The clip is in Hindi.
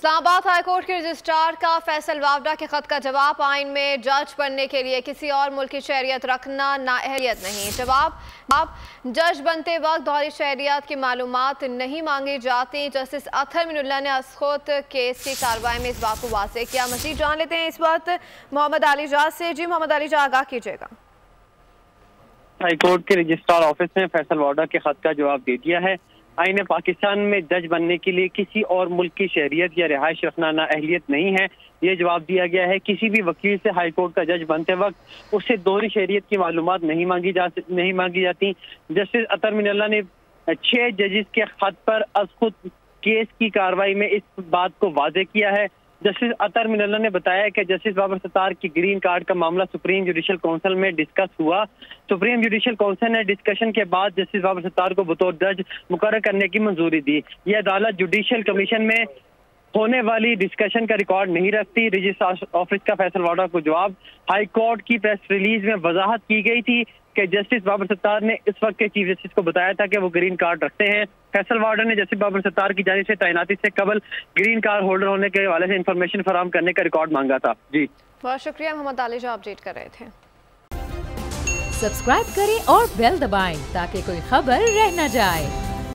इस्लामाबाद हाईकोर्ट के रजिस्ट्रार का फैसल वावडा के खत का जवाब। आइन में जज बनने के लिए किसी और मुल्क की शहरियत रखना नाअहलियत नहीं। जवाब जज बनते वक्त दोहरी शहरियत की मालूमात नहीं मांगी जाती। जस्टिस अतहर मिनुल्लाह ने अस्खुत केस की कार्रवाई में इस बात को वाज़ेह किया। मज़ीद जान लेते हैं इस वक्त मोहम्मद अली जाह से। जी मोहम्मद अली जाह, आगाह कीजिएगा। हाईकोर्ट के रजिस्ट्रार ऑफिस ने फैसल वावडा के खत का जवाब दे दिया है। आईने पाकिस्तान में जज बनने के लिए किसी और मुल्क की शहरियत या रिहाइश रखना नाअहलियत नहीं है। ये जवाब दिया गया है। किसी भी वकील से हाईकोर्ट का जज बनते वक्त उससे दोहरी शहरियत की मालूमात नहीं मांगी जाती। जस्टिस अतहर मिनुल्लाह ने 6 जजेस के खत पर अस्खुत केस की कार्रवाई में इस बात को वाज़ेह किया है। जस्टिस अतहर मिनुल्लाह ने बताया कि जस्टिस बाबर सत्तार की ग्रीन कार्ड का मामला सुप्रीम जुडिशल काउंसिल में डिस्कस हुआ। सुप्रीम जुडिशल काउंसिल ने डिस्कशन के बाद जस्टिस बाबर सत्तार को बतौर जज मुकर्रर करने की मंजूरी दी। यह अदालत जुडिशल कमीशन में होने वाली डिस्कशन का रिकॉर्ड नहीं रखती। रजिस्ट्रार ऑफिस का फैसल वावडा को जवाब। हाई कोर्ट की प्रेस रिलीज में वजाहत की गई थी कि जस्टिस बाबर सत्तार ने इस वक्त के चीफ जस्टिस को बताया था कि वो ग्रीन कार्ड रखते हैं। फैसल वावडा ने जस्टिस बाबर सत्तार की जानिब से तैनाती से कबल ग्रीन कार्ड होल्डर होने के हवाले से इंफॉर्मेशन फराहम करने का रिकॉर्ड मांगा था। जी बहुत शुक्रिया मोहम्मद अली जो अपडेट कर रहे थे। सब्सक्राइब करें और बेल दबाएं ताकि कोई खबर रह न जाए।